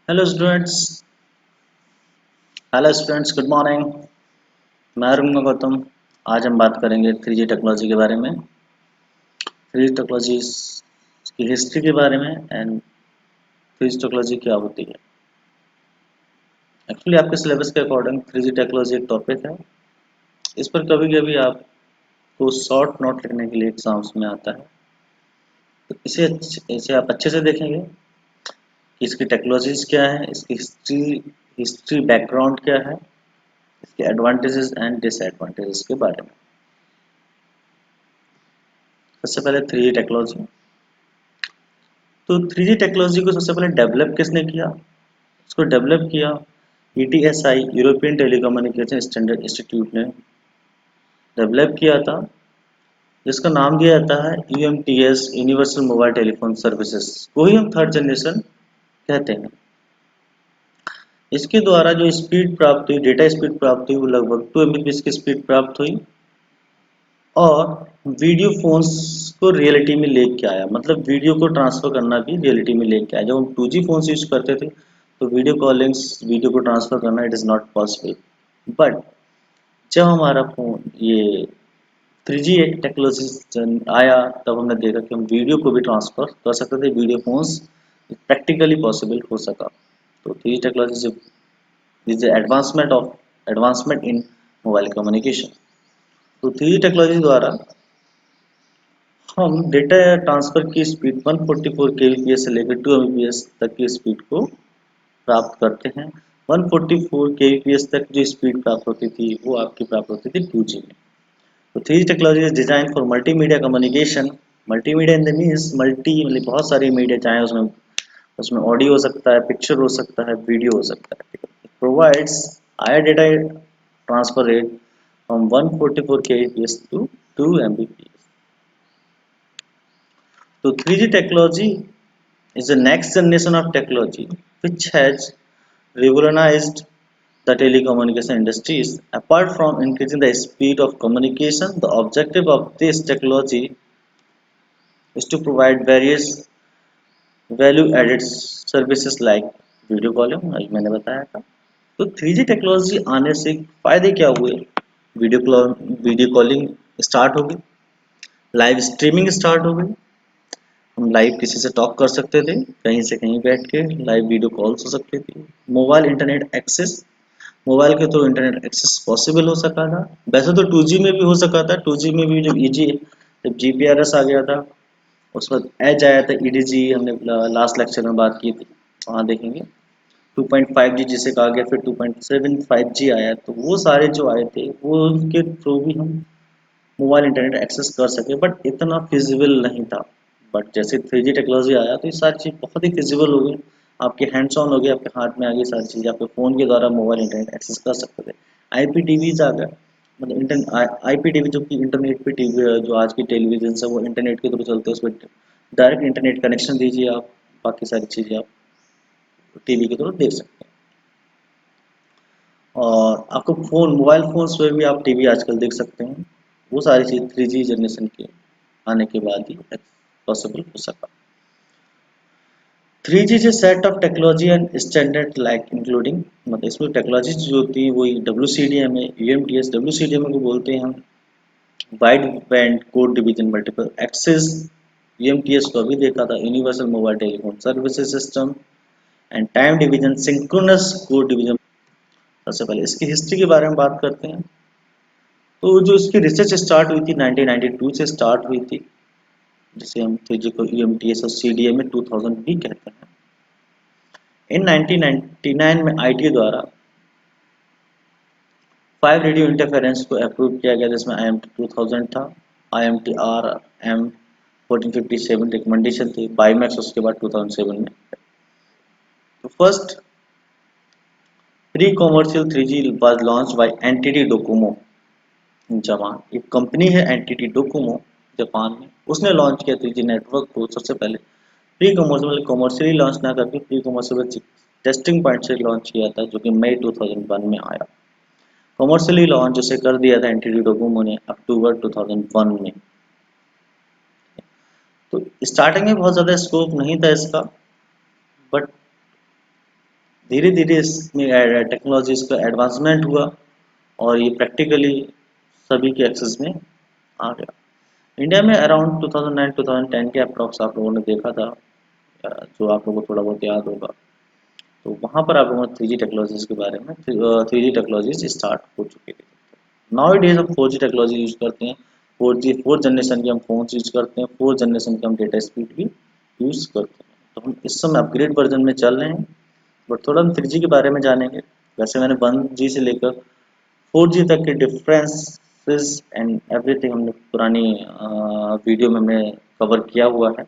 Hello students good morning. मैं रूंगा गौतम। आज हम बात करेंगे 3G टेक्नोलॉजी के बारे में, 3G टेक्नोलॉजी की हिस्ट्री के बारे में एंड 3G टेक्नोलॉजी क्या होती है। एक्चुअली आपके सिलेबस के अकॉर्डिंग 3G टेक्नोलॉजी एक टॉपिक है। इस पर कभी कभी आपको शॉर्ट नोट लिखने के लिए एग्जाम्स में आता है, तो इसे आप अच्छे से देखेंगे कि इसकी टेक्नोलॉजीज क्या है, इसकी हिस्ट्री बैकग्राउंड क्या है, इसके एडवांटेजेस एंड डिसएडवांटेजेस के बारे में। सबसे पहले 3G टेक्नोलॉजी। तो 3G टेक्नोलॉजी को सबसे पहले डेवलप किसने किया? इसको डेवलप किया ETSI, European telecommunication standard institute ने डेवलप किया था, जिसका नाम दिया जाता है UMTS, universal mobile telephone services को ही हम थर्ड जनरेशन कहते हैं। इसके द्वारा जो स्पीड प्राप्त हुई, डेटा स्पीड प्राप्त हुई, वो लगभग 2 Mbps की स्पीड प्राप्त हुई और वीडियो फोन्स को रियलिटी में लेके आया। मतलब वीडियो को ट्रांसफर करना भी रियलिटी में लेके आया। जब हम 2G फोन्स यूज करते थे तो वीडियो कॉलिंग्स, वीडियो को ट्रांसफर करना it is not possible. But जब हमारा फोन ये 3G टेक्नोलॉजी आया, तब हमने देखा कि हम वीडियो को भी ट्रांसफर कर सकते थे। वीडियो फोन्स प्रैक्टिकली पॉसिबल हो सका। तो 3G technology is advancement in mobile communication. तो 3G टेक्नोलॉजी द्वारा हम डेटा ट्रांसफर की स्पीड 144 kbps से लेकर 2 Mbps तक की स्पीड को प्राप्त करते हैं। 144 kbps तक जो स्पीड प्राप्त होती थी वो आपकी प्राप्त होती थी 2G में। तो 3G technology is design for multimedia communication. Multimedia in the means multi मतलब बहुत सारी मीडिया, चाहे उसमें उसमें ऑडियो हो सकता है, पिक्चर हो सकता है, वीडियो हो सकता है। Provides higher data transfer rate from 144 kbps to 2 Mbps. So 3G technology is the next generation of technology which has revolutionized the telecommunication industries. Apart from increasing the speed of communication, the objective of this technology is to provide various value added services like video calling, अभी मैंने बताया था। तो 3G technology आने से फायदे क्या हुए? वीडियो कॉलिंग स्टार्ट हो गई, लाइव स्ट्रीमिंग स्टार्ट हो गई। हम लाइव किसी से टॉक कर सकते थे, कहीं से कहीं बैठ के लाइव वीडियो कॉल्स हो सकती थी। मोबाइल इंटरनेट एक्सेस, मोबाइल के थ्रू इंटरनेट एक्सेस पॉसिबल हो सका था। वैसे तो 2G में भी हो सका था। 2G में भी जब GPRS आ गया था, उस वक्त एज आया था, EDG हमने लास्ट लेक्चर में बात की थी, वहाँ देखेंगे। 2.5G जिसे कहा गया, फिर 2.75G आया। तो वो सारे जो आए थे वो उनके थ्रू भी हम मोबाइल इंटरनेट एक्सेस कर सके, बट इतना फिजिबल नहीं था। बट जैसे 3G टेक्नोलॉजी आया तो ये सारी चीज़ बहुत ही फिजिबल हो गई, आपके हैंड्स ऑन हो गए, आपके हाथ में आ गई सारी चीज़, आपके फ़ोन के द्वारा मोबाइल इंटरनेट एक्सेस कर सकते थे। IPTVs आ गए, मतलब IPTV जो कि इंटरनेट पे टीवी, जो आज की टेलीविजन है वो इंटरनेट के थ्रू चलते हैं। उसमें डायरेक्ट इंटरनेट कनेक्शन दीजिए आप, बाकी सारी चीज़ें आप टीवी के थ्रू देख सकते हैं। और आपको फ़ोन, मोबाइल फ़ोन्स पे भी आप टीवी आजकल देख सकते हैं। वो सारी चीज़ 3G जनरेशन के आने के बाद ही पॉसिबल हो सका। 3G is a set of technology and standard like including, मतलब इसमें टेक्नोलॉजी जो होती है वही WCDMA, UMTS, WCDMA को बोलते हैं हम wideband code division multiple access. UMTS को अभी देखा था, universal mobile telephone services system and time division synchronous code division. सबसे पहले इसकी हिस्ट्री के बारे में बात करते हैं। तो जो इसकी रिसर्च स्टार्ट हुई थी 1992 से स्टार्ट हुई थी, जिसे हम 3G को UMTS और CDMA 2000 भी कहते हैं। इन 1999 में ITU द्वारा 5 रेडियो इंटरफेरेंस को अप्रूव किया गया, जिसमें IMT 2000 था, IMT RM 1457 रिकमेंडेशन थी, बाईमैक्स उसके बाद 2007 में। तो first pre commercial 3G was launch by NTT Docomo Japan. एक कंपनी है NTT डोकोमो जापान में, उसने लॉन्च किया 3G नेटवर्क को सबसे पहले। प्री कॉमर्शियल कॉमर्शियली लॉन्च ना करके प्री कॉमर्शियल टेस्टिंग पॉइंट से लॉन्च किया था, जो कि मई 2001 में आया। कॉमर्शियली लॉन्च उसे कर दिया था NTT डोकोमो ने अक्टूबर 2001 में। तो स्टार्टिंग में बहुत ज़्यादा स्कोप नहीं था इसका, बट धीरे धीरे इसमें टेक्नोलॉजीज का एडवांसमेंट हुआ और ये प्रैक्टिकली सभी के एक्सेस में आ गया। इंडिया में अराउंड 2009-2010 के अप्रॉक्स आप लोगों ने देखा था, जो आप लोगों को थोड़ा बहुत याद होगा, तो वहाँ पर आप लोगों ने 3G टेक्नोलॉजीज के बारे में 3G टेक्नोलॉजीज स्टार्ट हो चुकी थी। नाउ डेज हम 4G टेक्नोलॉजी यूज करते हैं। 4 जनरेशन के हम फोन यूज करते हैं, 4 जनरेशन के हम डेटा स्पीड भी यूज करते हैं। तो हम इस समय अपग्रेड वर्जन में चल रहे हैं। बट थोड़ा हम 3G के बारे में जानेंगे। वैसे मैंने 1G से लेकर 4G तक के डिफरेंसेस एंड एवरीथिंग हमने पुरानी वीडियो में हमने कवर किया हुआ है।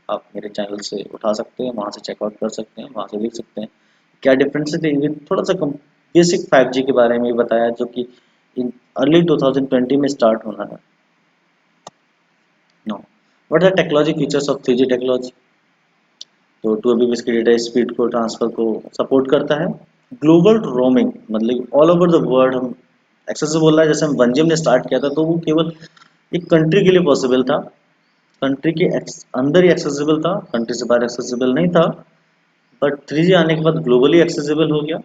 आप मेरे चैनल से उठा सकते हैं, वहाँ से चेकआउट कर सकते हैं, वहाँ से देख सकते हैं क्या डिफरेंसेस है। ये थोड़ा सा बेसिक 5G के बारे में बताया, जो कि इन अर्ली 2020 में स्टार्ट होना है। No, what are technology features of 3G technology? तो 2 Mbps की डेटा स्पीड को ट्रांसफर को सपोर्ट करता है। ग्लोबल रोमिंग मतलब ऑल ओवर द वर्ल्ड हम एक्सेस से बोल रहा है। जैसे हम 1G ने स्टार्ट किया था तो वो केवल एक कंट्री के लिए पॉसिबल था, कंट्री के अंदर ही एक्सेसिबल था, कंट्री से बाहर एक्सेसिबल नहीं था। बट 3G आने के बाद ग्लोबली एक्सेसिबल हो गया।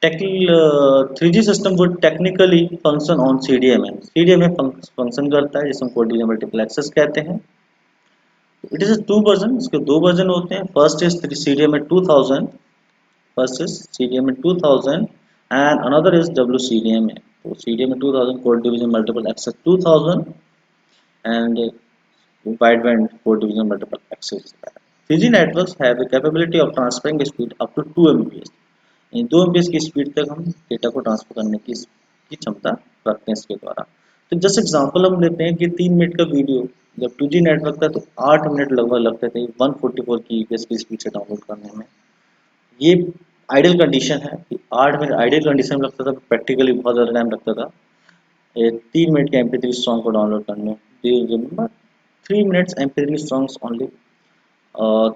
टेक्निकल 3G सिस्टम वो technically function on CDMA। CDMA function करता है, जिसे हम कोऑर्डिनेट मल्टीप्लेक्सेस कहते हैं। इट इज टू वर्जन, इसके दो वर्जन होते हैं। First is CDMA 2000, first is CDMA 2000 and another is WCDMA। तो CDMA 2000 code division multiple access 2000 and wideband code division multiple access. 3G networks have a capability of transferring speed up to 2 Mbps। In 2 Mbps की speed तक हम data को transfer करने की क्षमता रखते हैं इसके द्वारा। तो जैसे एग्जांपल हम लेते हैं कि 3 मिनट का वीडियो जब 2G नेटवर्क था तो 8 मिनट लगभग लगते थे 144 की ईपीएस की स्पीड से डाउनलोड करने में। ये आइडियल कंडीशन है कि 8 मिनट आइडियल कंडीशन में लगता था, प्रैक्टिकली बहुत ज़्यादा टाइम लगता था 3 मिनट के MP3 सॉन्ग को डाउनलोड करने में। 3 minutes MP3 songs only.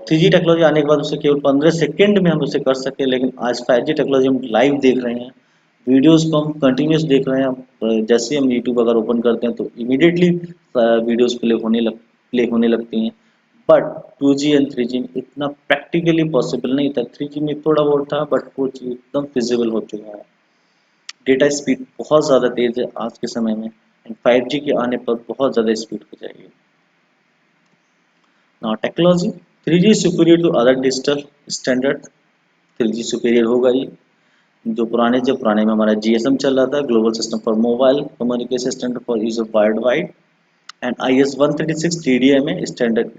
3G technology आने के बाद उसे केवल 15 सेकेंड में हम उसे कर सके। लेकिन आज 5G टेक्नोलॉजी हम लाइव देख रहे हैं, वीडियोस को हम कंटिन्यूस देख रहे हैं। जैसे ही हम यूट्यूब अगर ओपन करते हैं तो इमीडिएटली वीडियोस प्ले होने लगती हैं। बट 2G एंड 3G में इतना प्रैक्टिकली पॉसिबल नहीं था। 3G में थोड़ा बहुत था, बट 4G एकदम फिजिबल हो चुका है। डेटा स्पीड बहुत ज़्यादा तेज़ है आज के समय में, एंड 5G के आने पर बहुत ज़्यादा स्पीड हो जाएगी। Now technology 3G is superior to other digital standard। 3G superior होगा ही। जो पुराने में हमारा GSM चल रहा था, global system for mobile communication standard for use of world wide, and IS 136 TDMA standard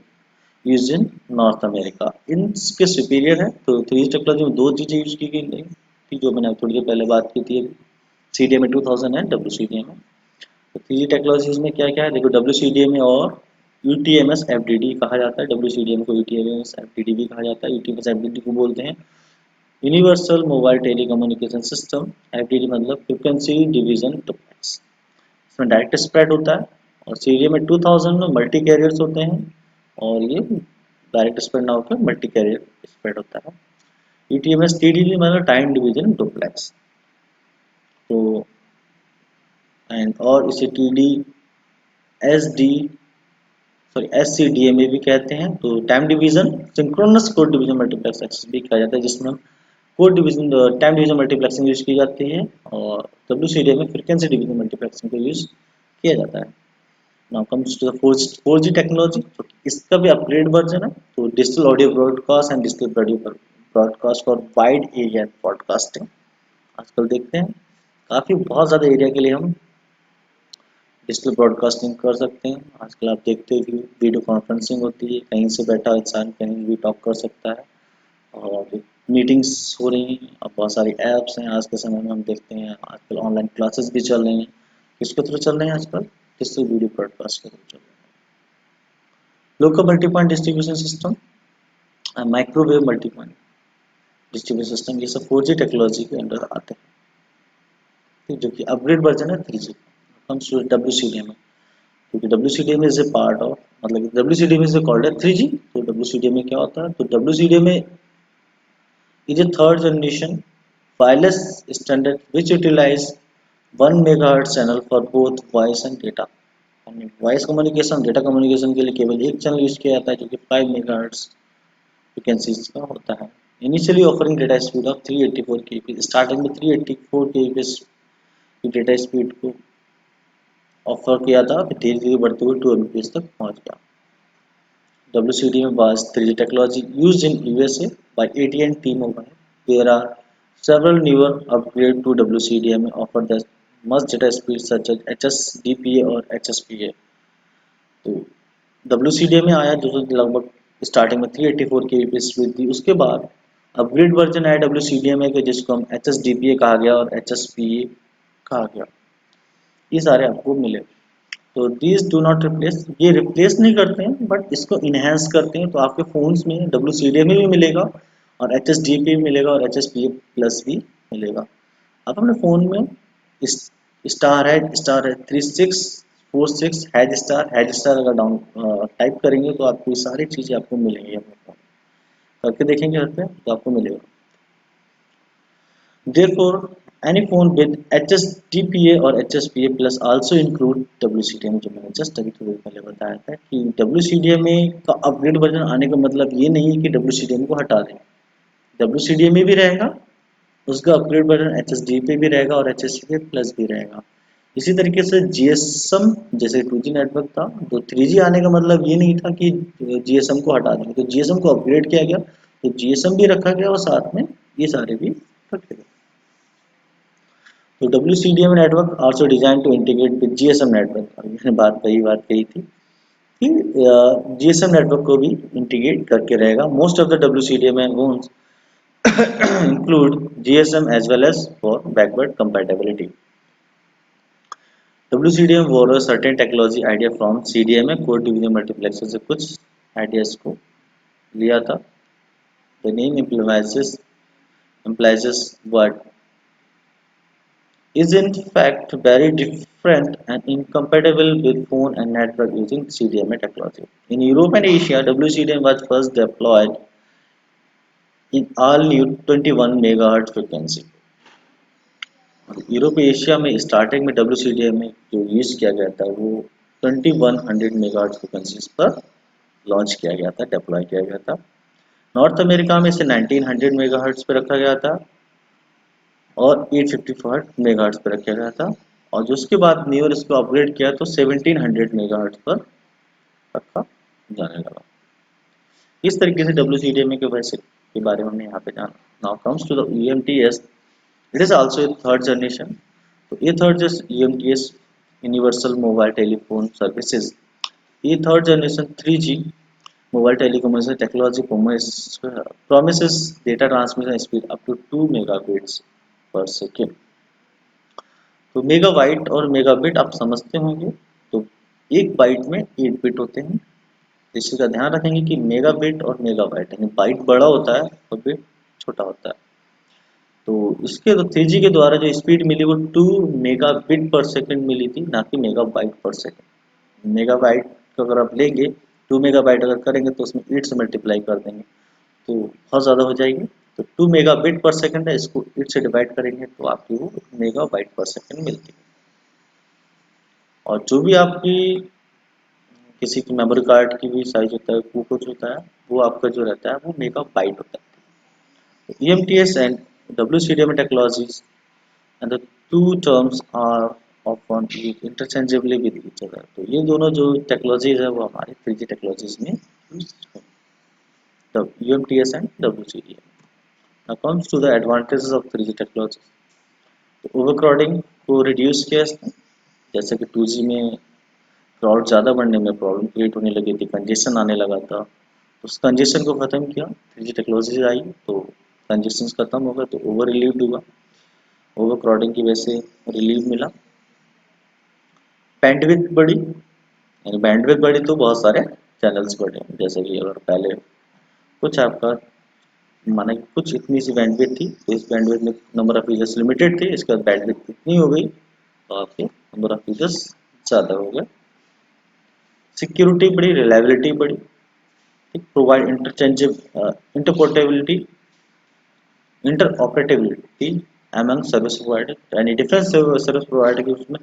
use in north America. इनके superior है। तो 3G टेक्नोलॉजी में दो चीज़ें यूज की गई थी, जो मैंने थोड़ी देर पहले बात की थी, CDMA 2000 एंड WCDMA। तो 3G टेक्नोलॉजीज में क्या क्या है देखो, WCDMA और UTMS FDD कहा जाता है। WCDMA को UTMS FDD भी कहा जाता है। UTMS FDD को बोलते हैं universal mobile telecommunication system. FDD मतलब फ्रिक्वेंसी डिवीजन डुप्लेक्स। इसमें डायरेक्ट स्प्रेड होता है। और CDMA 2000 में मल्टी कैरियर्स होते हैं, और ये डायरेक्ट स्प्रेड ना होकर मल्टी कैरियर स्प्रेड होता है। UTMS TDD मतलब टाइम डिवीजन डुप्लेक्स। तो एंड और इसे TD SD सॉरी SCDMA भी कहते हैं। तो time division synchronous code division multiplex access भी कहा जाता है, जिसमें code division time division multiplexing use की जाती है, और WCDMA में फ्रीक्वेंसी डिवीजन मल्टीप्लेक्सिंग को यूज किया जाता है। Now comes to the 4G technology, तो इसका भी अपग्रेड वर्जन है। तो digital audio broadcast and digital audio broadcast for wide area broadcasting आजकल देखते हैं। काफ़ी बहुत ज़्यादा एरिया के लिए हम डिजिटल ब्रॉडकास्टिंग कर सकते हैं। आजकल आप देखते हो कि वीडियो कॉन्फ्रेंसिंग होती है, कहीं से बैठा इंसान कहीं भी टॉक कर सकता है, और मीटिंग्स हो रही हैं। अब बहुत सारी ऐप्स हैं आज के समय में, हम देखते हैं आजकल ऑनलाइन क्लासेस भी चल रही हैं। किसके थ्रू चल रहे हैं आजकल? डिजिटल वीडियो ब्रॉडकास्ट के थ्रू चल रहे हैं। Local multi point distribution system, microwave multi point distribution system, ये सब 4G टेक्नोलॉजी के अंडर आते हैं, ठीक, जो कि अपग्रेड वर्जन है 3G। कम्स टू WCDMA, क्योंकि WCDMA is a part of मतलब WCDMA इज कॉल्ड है 3G। तो WCDMA क्या होता है? तो WCDMA is a third generation wireless standard which utilize 1 megahertz channel for both voice and data। Voice communication data communication के लिए केवल एक चैनल यूज किया जाता है, जो कि 5 मेगाहर्ट्ज फ्रिक्वेंसीज का होता है। Initially offering data speed of 384 kbps, starting में 384 kbps की डेटा स्पीड को ऑफर किया था, फिर धीरे धीरे बढ़ते हुए 2 Mbps तक पहुंच गया। WCDM was 3G technology used in USA by AT&T Mobile. There are several newer upgrades to WCDMA offer the much data speed such as HSDPA और HSPA। तो WCDMA में आया जो लगभग स्टार्टिंग में 384 kbps स्पीड थी, उसके बाद अपग्रेड वर्जन आया WCDMA के जिसको हम HSDPA कहा गया और HSPA कहा गया। ये सारे आपको मिले। तो दीज डू नॉट रिप्लेस, ये रिप्लेस नहीं करते हैं बट इसको इन्हेंस करते हैं। तो आपके फ़ोन्स में WCDMA भी मिलेगा और HSDPA भी मिलेगा और HSPA प्लस भी मिलेगा। आप अपने फ़ोन में इस स्टार है 3646 हैज स्टार अगर डाउन टाइप करेंगे तो आपको ये सारी चीज़ें आपको मिलेंगी अपने फ़ोन करके देखेंगे घर पे तो आपको मिलेगा। Therefore, any phone with HSDPA और HSPA plus also include WCDMA, जो मैंने जस्ट अभी थोड़ी देर पहले बताया था कि WCDMA का अपग्रेड वर्जन आने का मतलब ये नहीं है कि WCDMA को हटा दें। WCDMA भी रहेगा, उसका अपग्रेड वर्जन HSDPA भी रहेगा और HSPA प्लस भी रहेगा। इसी तरीके से GSM जैसे 2G नेटवर्क था, तो 3G आने का मतलब ये नहीं था कि GSM को हटा देंगे, तो GSM को अपग्रेड किया गया, तो GSM भी रखा गया और साथ में ये सारे भी रखे गए। तो WCDM network also design to integrate with GSM network. अभी मैंने बात कही थी कि GSM नेटवर्क को भी इंटीग्रेट करके रहेगा। Most of the WCDM phones include GSM as well as for backward compatibility. WCDM borrows certain technology idea from CDMA code division multiplexer से कुछ आइडियाज को लिया था। The name implies what is in fact very different and incompatible with phone and network using CDMA technology. In Europe and Asia, WCDM was first deployed in all new 21 MHz frequency. Europe Asia में starting में WCDM में जो use किया गया था वो 2100 megahertz frequencies पर launch किया गया था, डिप्लॉय किया गया था। नॉर्थ अमेरिका में इसे 1900 मेगाहर्ट्ज पर रखा गया था और 855 मेगाहर्ट्ज पर रखा गया था, और जो उसके बाद न्यूअर इसको अपग्रेड किया तो 1700 मेगाहर्ट्ज पर रखा जाने लगा। इस तरीके से WCDMA के वैसे के बारे में हमने यहाँ पे जाना। Now comes to the UMTS, it is also a third generation. तो ये third UMTS universal mobile telephone services, ये third generation 3G mobile telecommunication technology promises data transmission speed up to 2 megabits per second। तो megabyte और megabit आप समझते होंगे, तो एक बाइट में 8 बिट होते हैं। इसी का ध्यान रखेंगे कि मेगाबिट और मेगाबाइट यानी बाइट बड़ा होता है और बिट छोटा होता है। तो इसके तो 3G के द्वारा जो स्पीड मिली वो 2 मेगाबिट पर सेकंड मिली थी, ना कि मेगाबाइट पर सेकंड। मेगाबाइट को अगर आप लेंगे 2 मेगाबाइट अगर करेंगे तो उसमें 8 से मल्टीप्लाई कर देंगे तो बहुत ज़्यादा हो जाएगी। तो 2 मेगाबिट पर सेकंड है, इसको 8 से डिवाइड करेंगे तो आपकी वो मेगाबाइट पर सेकंड मिलती है। और जो भी आपकी किसी की मेमोरी कार्ड की भी साइज होता है, वो कुछ होता है, वो आपका जो रहता है वो मेगाबाइट होता है। EMTS and WCDMA technologies and the two terms are often used interchangeably with each other। तो ये दोनों जो टेक्नोलॉजीज है वो हमारे 3G टेक्नोलॉजीज में यूज है, the UMTS and WCDMA। Now comes to the advantages of 3G technology। तो ओवरक्राउडिंग को रिड्यूस किया इसने, जैसे कि 2G में क्राउड ज़्यादा बढ़ने में प्रॉब्लम क्रिएट होने लगी थी, कंजेशन आने लगा था, तो उस कंजेशन को ख़त्म किया 3G टेक्नोलॉजी आई, तो कंजेशन खत्म हो गया, तो ओवर रिलीव्ड हुआ, ओवर क्राउडिंग की वजह से रिलीव मिला। बैंडविड्थ बढ़ी, यानी बैंडविड्थ बढ़ी तो बहुत सारे चैनल्स बढ़े, जैसे कि अगर पहले कुछ आपका माना कि कुछ इतनी सी बैंडविड्थ थी तो इस बैंडविड्थ में नंबर ऑफ यूजर्स लिमिटेड थे, इसके बाद बैंडविड्थ इतनी हो गई तो आपके नंबर ऑफ यूजर्स ज़्यादा हो गए। सिक्योरिटी बढ़ी, रिलायबिलिटी बढ़ी, provide इंटरपोर्टेबिलिटी interoperability among service provider, यानी डिफरेंट सर्विस प्रोवाइडर की उसमें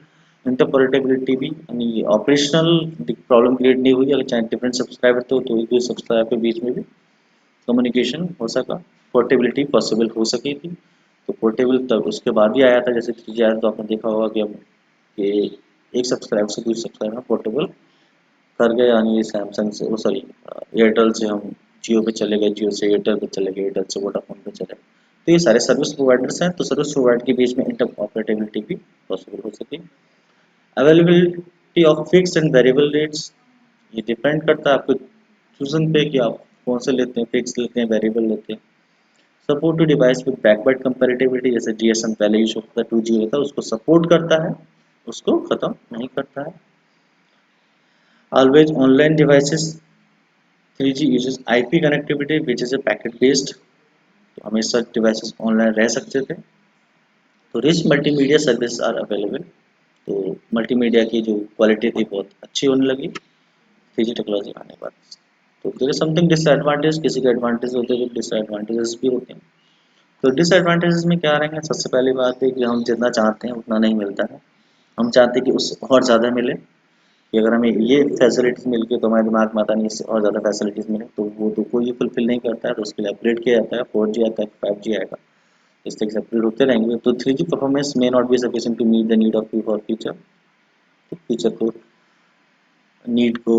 इंटरपोर्टेबिलिटी भी, यानी ऑपरेशनल प्रॉब्लम क्रिएट नहीं हुई, अगर चाहे डिफरेंट सब्सक्राइबर तो एक दूसरे सब्सक्राइबर के बीच में भी कम्युनिकेशन हो सका। पोर्टेबिलिटी पॉसिबल हो सकी थी। तो पोर्टेबल तब उसके बाद भी आया था, जैसे 3G आया तो आपने देखा होगा कि हम कि एक सब्सक्राइबर से दूसरे सब्सक्राइबर में पोर्टेबल कर गए, यानी सैमसंग से वो सॉरी एयरटेल से हम जियो पे चले गए, जियो से एयरटेल पे चले गए, एयरटेल से वोडाफोन पे चले गए। तो ये सारे सर्विस प्रोवाइडर्स हैं, तो सर्विस प्रोवाइडर के बीच में इंटरऑपरेटिविटी भी पॉसिबल हो सके। Availability of fix and variable rates, ये डिपेंड करता है आपके चूजन पे कि आप कौन से लेते हैं, फिक्स लेते हैं, वेरिएबल लेते हैं। Support to device with backward comparativity, जैसे जीएसएम पहले यूज होता था 2G होता है, उसको सपोर्ट करता है, उसको खत्म नहीं करता है। Always online devices, 3G uses IP connectivity which is a packet based, तो हमेशा डिवाइसेस ऑनलाइन रह सकते थे। तो rich multimedia service are available, तो मल्टीमीडिया की जो क्वालिटी थी बहुत अच्छी होने लगी 3G टेक्नोलॉजी आने के बाद। तो देयर इज समथिंग डिसएडवांटेज, किसी के एडवांटेज होते हैं, डिसएडवांटेजेस भी होते हैं। तो डिसएडवांटेजेस में क्या रहेंगे, सबसे पहली बात है कि हम जितना चाहते हैं उतना नहीं मिलता है। हम चाहते हैं कि उससे और ज़्यादा मिले, कि अगर हमें ये फैसिलिटीज़ मिल गई तो हमारे दिमाग में आता नहीं इससे और ज़्यादा फैसिलिटीज़ मिले, तो वो तो कोई फुलफिल नहीं करता है, तो उसके लिए अपग्रेड किया जाता है, 4G आता है, 5G आएगा, इस तरीके से अपग्रेड होते रहेंगे। तो 3G performance may not be sufficient to meet the need of for future, तो फ्यूचर को नीड को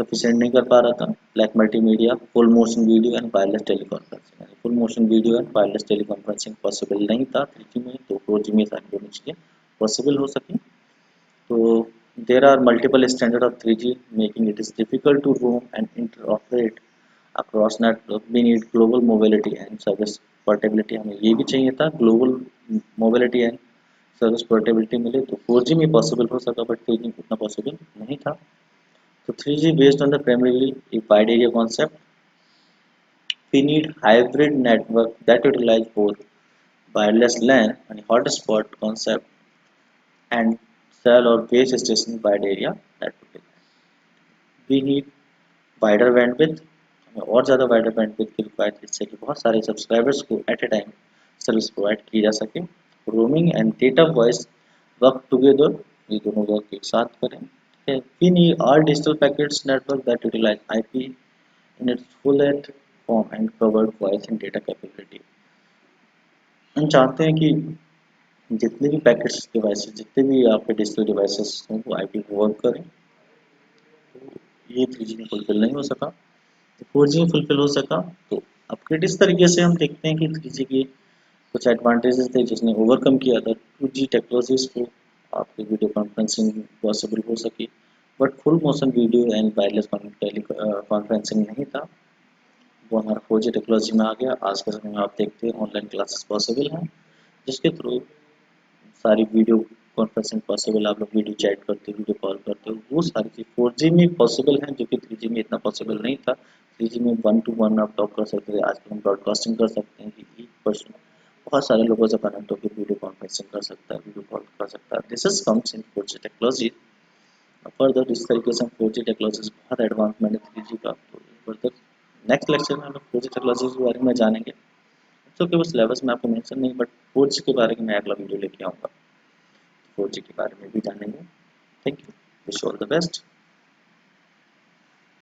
सफिशिएंट नहीं कर पा रहा था। Like multimedia, full motion video and wireless teleconferencing, यानी full motion video and wireless teleconferencing possible नहीं था 3G में, तो 4G में सारी दोनों चीज़ें पॉसिबल हो सकी। So there are multiple standards of 3G, making it is difficult to roam and interoperate across network. We need global mobility and service portability. हमें ये भी चाहिए था global mobility and service portability मिले, तो 4G में possible हो सका, but 3G में उतना possible नहीं था। तो 3G based on the primarily a wide area concept. We need hybrid network that utilize both wireless LAN and hotspot concept and cell or base station wide area network. We need wider bandwidth, हमें और ज़्यादा wider bandwidth की required, जिससे कि बहुत सारे subscribers को at a time service provide की जा सके। Roaming and data voice work together, ये दोनों वर्क एक साथ करें। We need all digital packets network that utilize IP in its fullest form and covered voice and data capability. हम चाहते हैं कि जितने भी पैकेट्स डिवाइसेस, जितने भी आपके डिजिटल डिवाइसेस हों वो IP को वर्क करें। ये 3G में फुलफिल नहीं हो सका, तो 4G में फुलफिल हो सका। तो अपग्रेड इस तरीके से हम देखते हैं कि 3G के कुछ एडवांटेजेस थे जिसने ओवरकम किया था 2G टेक्नोलॉजीज को, आपकी वीडियो कॉन्फ्रेंसिंग पॉसिबल हो सकी, but full motion video and wireless conferencing नहीं था, वो हमारा 4G टेक्नोलॉजी में आ गया। आज के समय में आप देखते हैं ऑनलाइन क्लासेस पॉसिबल हैं, जिसके थ्रू सारी वीडियो कॉन्फ्रेंसिंग पॉसिबल, आप लोग वीडियो चैट करते हो, वीडियो कॉल करते हो, वो सारी चीज़ 4G में पॉसिबल है, जो कि 3G में इतना पॉसिबल नहीं था। 3G में 1 to 1 आप टॉक कर सकते थे, आज हम ब्रॉडकास्टिंग कर सकते हैं कि एक पर्सन बहुत सारे लोगों से कनेक्ट होकर वीडियो कॉन्फ्रेंसिंग कर सकता है, वीडियो कॉल कर सकता है। This is comes in 4G technology. Further इस तरीके से हम 4G टेक्नोलॉजी बहुत एडवांसमेंट है 3G का, तो फर्दर नेक्स्ट लेक्चर में हम लोग 4G टेक्नोलॉजी के बारे में जानेंगे। तो कि बस लेवल्स में आपको मेंशन नहीं, बट 4G के बारे में मैं अगला वीडियो लेके आऊँगा, 4G के बारे में भी जानेंगे। Thank you, wish all the best.